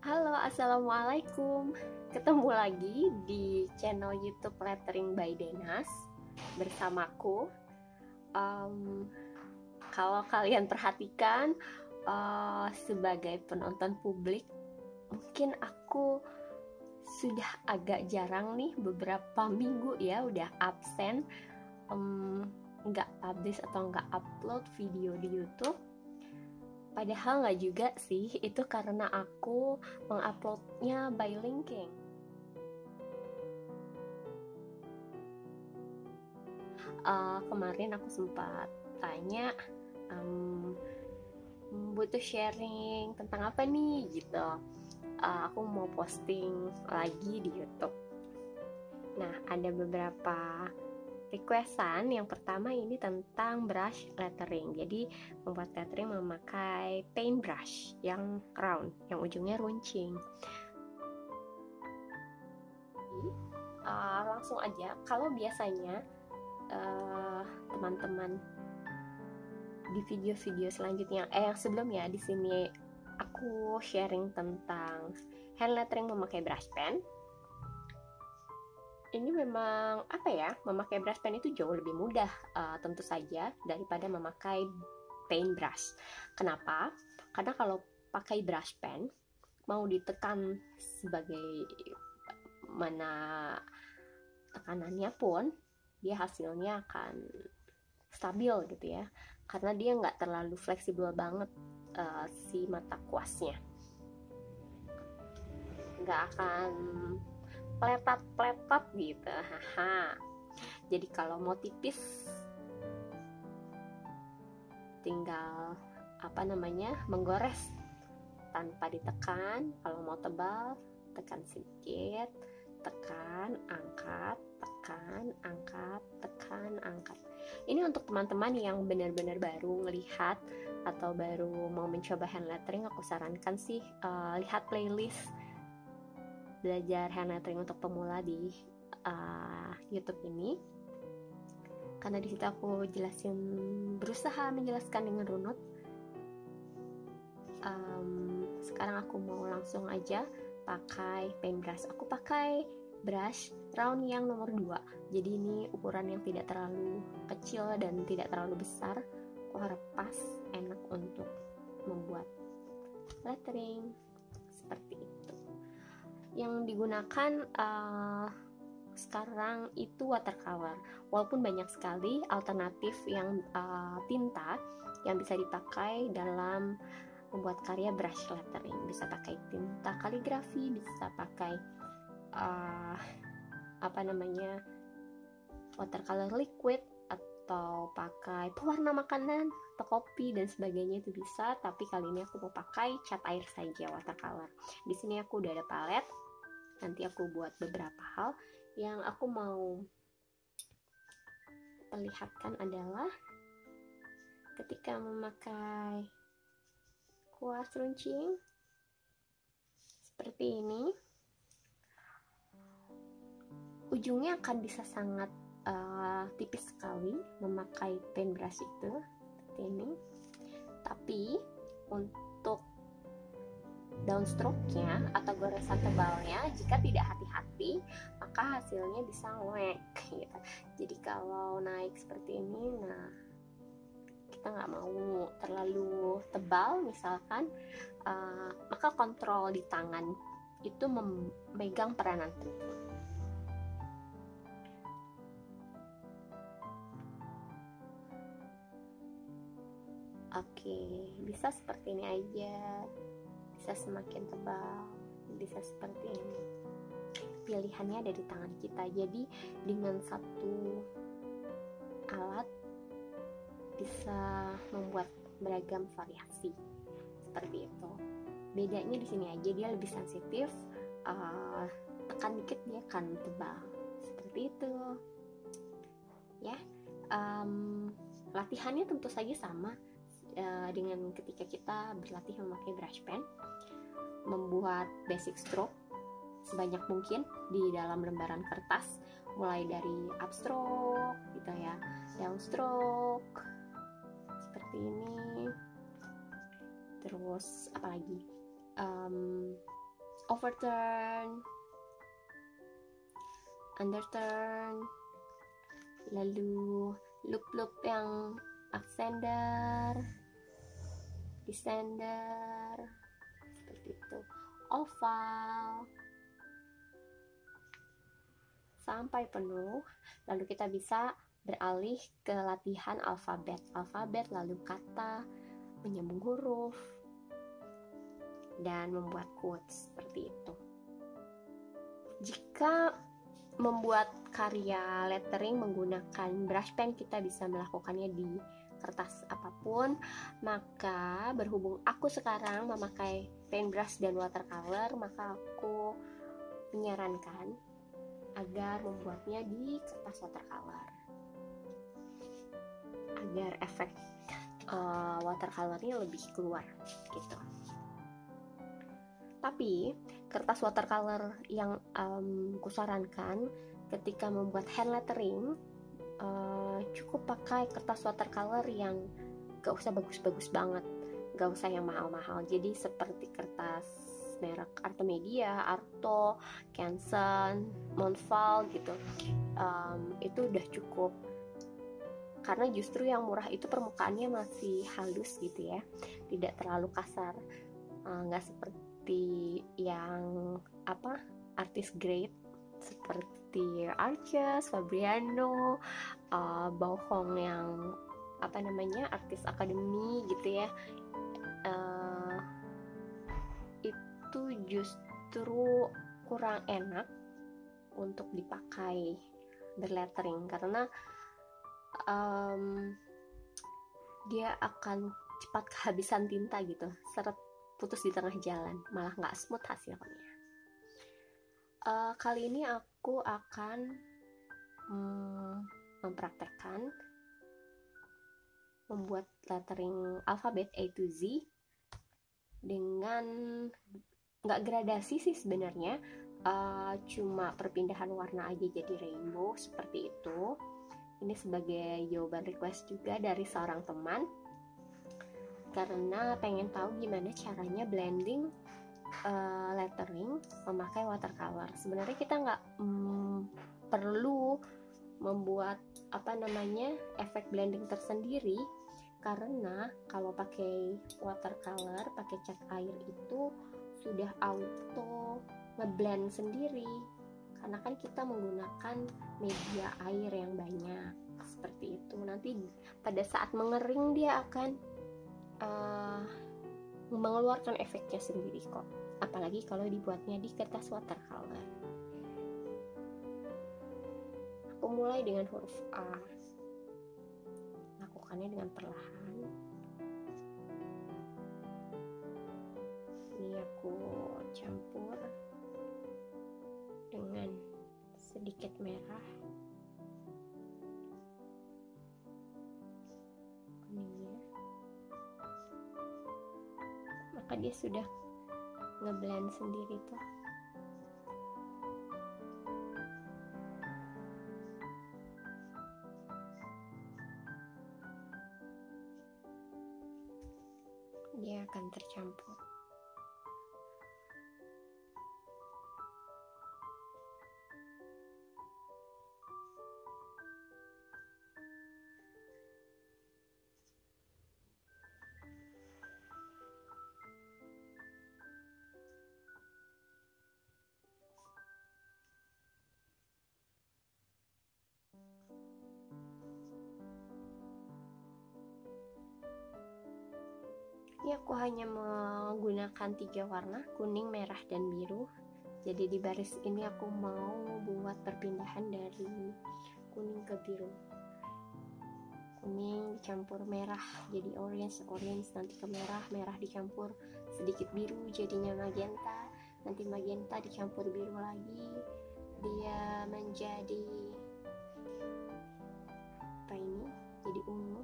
Halo, assalamualaikum. Ketemu lagi di channel YouTube Lettering by Denas bersamaku. Em, Kalau kalian perhatikan, sebagai penonton publik, mungkin aku sudah agak jarang nih, beberapa minggu ya udah absen, nggak publish atau nggak upload video di YouTube. Padahal nggak juga sih, itu karena aku menguploadnya by linking. Kemarin aku sempat tanya, butuh sharing tentang apa nih gitu. Aku mau posting lagi di YouTube. Nah, ada beberapa requestan. Yang pertama ini tentang brush lettering. Jadi membuat lettering memakai paintbrush yang round, yang ujungnya runcing. Langsung aja. Kalau biasanya teman-teman di video-video selanjutnya, yang sebelumnya di sini aku sharing tentang hand lettering memakai brush pen. Ini memang apa ya, memakai brush pen itu jauh lebih mudah tentu saja daripada memakai paintbrush. Kenapa? Karena kalau pakai brush pen mau ditekan sebagai mana tekanannya pun dia hasilnya akan stabil gitu ya, karena dia nggak terlalu fleksibel banget si mata kuasnya, nggak akan pletat-pletat gitu. Haha. Jadi kalau mau tipis tinggal menggores tanpa ditekan. Kalau mau tebal tekan sedikit, tekan, angkat, tekan, angkat, tekan, angkat. Ini untuk teman-teman yang benar-benar baru melihat atau baru mau mencoba hand lettering, aku sarankan sih lihat playlist belajar hand lettering untuk pemula di YouTube ini, karena di situ aku berusaha menjelaskan dengan runut. Sekarang aku mau langsung aja pakai paintbrush. Aku pakai brush round yang nomor 2. Jadi ini ukuran yang tidak terlalu kecil dan tidak terlalu besar. Aku harap pas, enak untuk membuat lettering seperti itu. Yang digunakan sekarang itu watercolor. Walaupun banyak sekali alternatif yang tinta yang bisa dipakai dalam membuat karya brush lettering. Bisa pakai tinta kaligrafi, bisa pakai watercolor liquid, atau pakai pewarna makanan atau kopi dan sebagainya, itu bisa. Tapi kali ini aku mau pakai cat air saja, watercolor. Di sini aku udah ada palet. Nanti aku buat beberapa hal. Yang aku mau perlihatkan adalah ketika memakai kuas runcing seperti ini, ujungnya akan bisa sangat tipis sekali memakai paintbrush itu seperti ini. Tapi untuk downstroke-nya atau goresan tebalnya, jika tidak hati-hati, maka hasilnya bisa ngek gitu. Jadi kalau naik seperti ini, nah kita nggak mau terlalu tebal misalkan, maka kontrol di tangan itu memegang peranan penting. Oke, bisa seperti ini aja, bisa semakin tebal, bisa seperti ini. Pilihannya ada di tangan kita. Jadi dengan satu alat bisa membuat beragam variasi seperti itu. Bedanya di sini aja, dia lebih sensitif, tekan dikit dia akan tebal seperti itu ya. Latihannya tentu saja sama dengan ketika kita berlatih memakai brush pen, membuat basic stroke sebanyak mungkin di dalam lembaran kertas, mulai dari upstroke gitu ya, downstroke seperti ini. Terus apalagi overturn, underturn, lalu loop yang ascender, descender, seperti itu, oval, sampai penuh. Lalu kita bisa beralih ke latihan alfabet, lalu kata, menyambung huruf, dan membuat quotes seperti itu. Jika membuat karya lettering menggunakan brush pen, kita bisa melakukannya di kertas apapun. Maka berhubung aku sekarang memakai paintbrush dan watercolor, maka aku menyarankan agar membuatnya di kertas watercolor agar efek watercolornya lebih keluar gitu. Tapi kertas watercolor yang kusarankan ketika membuat hand lettering, cukup pakai kertas watercolor yang gak usah bagus-bagus banget, gak usah yang mahal-mahal. Jadi seperti kertas merek Artomedia, Arto, Canson, Monval gitu, itu udah cukup. Karena justru yang murah itu permukaannya masih halus gitu ya, tidak terlalu kasar, nggak seperti yang artis grade seperti Arches, Fabriano, Bauhong yang artis akademi gitu ya. Itu justru kurang enak untuk dipakai berlettering karena dia akan cepat kehabisan tinta gitu, seret putus di tengah jalan, malah nggak smooth hasilnya. Kali ini aku akan mempraktekkan membuat lettering alfabet A to Z dengan nggak gradasi sih sebenarnya, cuma perpindahan warna aja jadi rainbow seperti itu. Ini sebagai jawaban request juga dari seorang teman, karena pengen tahu gimana caranya blending lettering memakai watercolor. Sebenarnya kita nggak perlu membuat efek blending tersendiri, karena kalau pakai watercolor, pakai cat air itu sudah auto ngeblend sendiri, karena kan kita menggunakan media air yang banyak seperti itu. Nanti pada saat mengering dia akan mengeluarkan efeknya sendiri kok, apalagi kalau dibuatnya di kertas watercolor. Aku mulai dengan huruf A, lakukannya dengan perlahan. Ini aku campur dengan sedikit merah, kuningnya, maka dia sudah ngeblend sendiri tuh. Dia akan tercampur. Ini aku hanya menggunakan 3 warna, kuning, merah, dan biru. Jadi di baris ini aku mau buat perpindahan dari kuning ke biru. Kuning dicampur merah jadi orange, nanti ke merah, merah dicampur sedikit biru jadinya magenta, nanti magenta dicampur biru lagi, dia menjadi jadi ungu.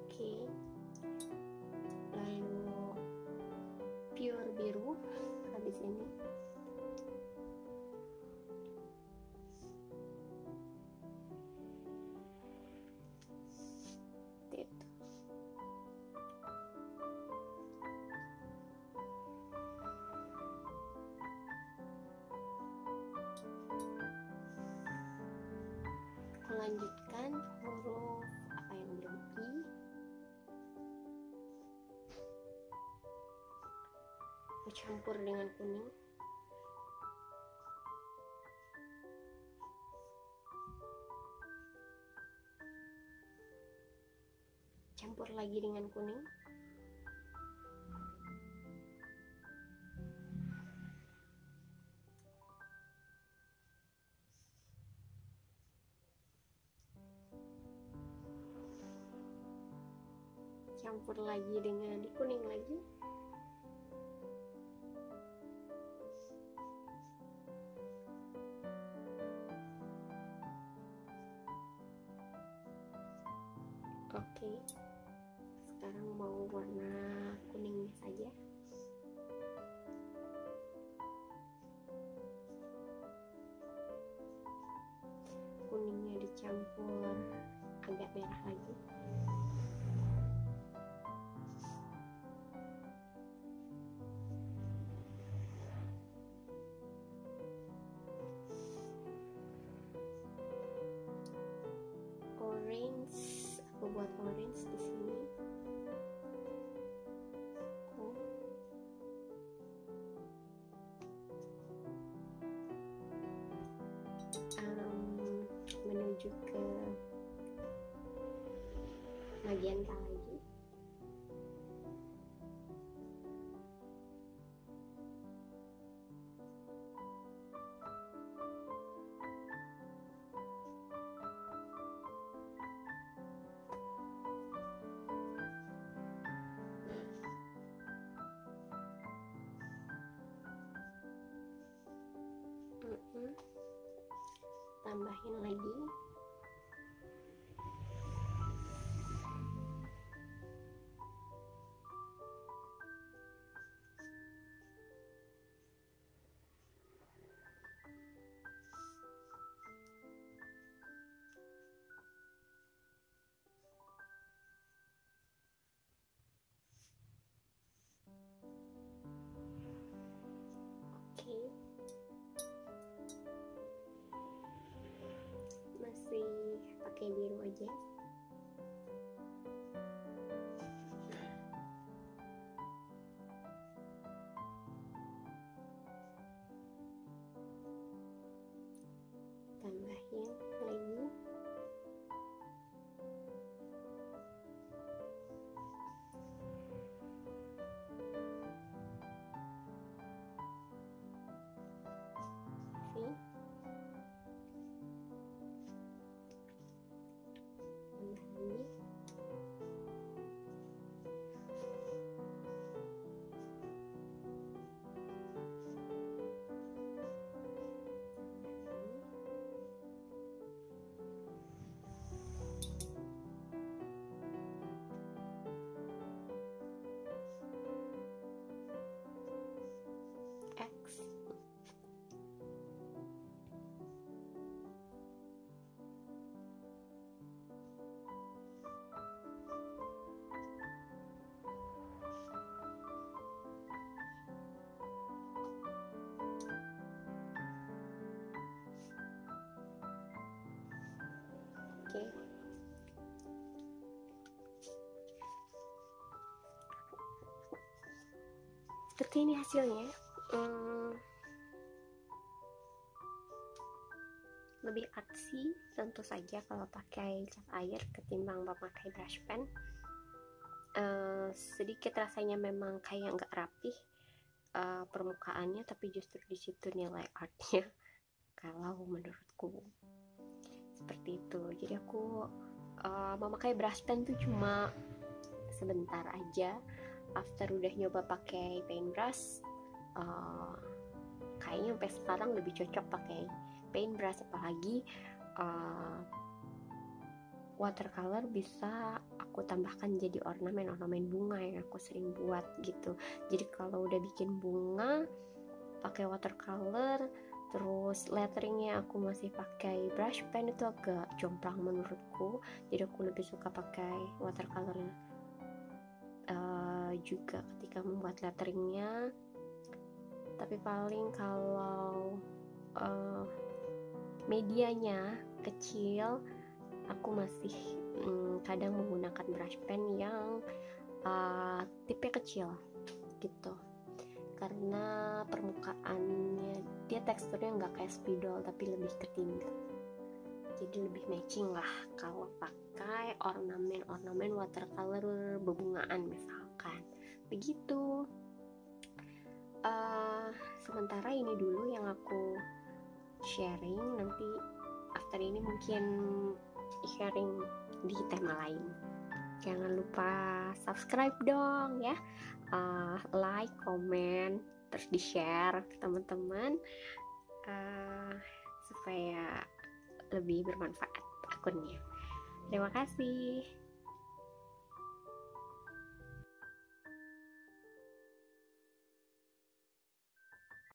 Oke. melanjutkan huruf apa yang belum I. Aku campur dengan kuning. Campur lagi dengan kuning. Campur lagi dengan kuning lagi. Oke, sekarang mau warna kuningnya saja. Kuningnya dicampur agak merah lagi. Orange, aku buat orange di sini. Menuju ke magenta lagi. Tambahin lagi. Oke. Masih pakai biru aja. Tambahin lagi. X. Oke. Seperti ini hasilnya. Lebih artsy tentu saja kalau pakai cat air ketimbang memakai brush pen. Sedikit rasanya memang kayak nggak rapih permukaannya, tapi justru di situ nilai artnya kalau menurutku seperti itu. Jadi aku memakai brush pen tuh cuma sebentar aja. After udah nyoba pakai paintbrush, kayaknya sampai sekarang lebih cocok pakai paintbrush, apalagi watercolor bisa aku tambahkan jadi ornamen bunga yang aku sering buat gitu. Jadi kalau udah bikin bunga pakai watercolor, terus letteringnya aku masih pakai brush pen, itu agak jomplang menurutku. Jadi aku lebih suka pakai watercolor juga ketika membuat letteringnya. Tapi paling kalau medianya kecil, aku masih kadang menggunakan brush pen yang tipe kecil gitu, karena permukaannya dia teksturnya nggak kayak spidol tapi lebih ke tinta, jadi lebih matching lah kalau pakai ornamen watercolor bebungaan misalkan begitu. Sementara ini dulu yang aku sharing, nanti after ini mungkin sharing di tema lain. Jangan lupa subscribe dong ya, like, comment, terus di share ke teman-teman supaya lebih bermanfaat akunnya. Terima kasih.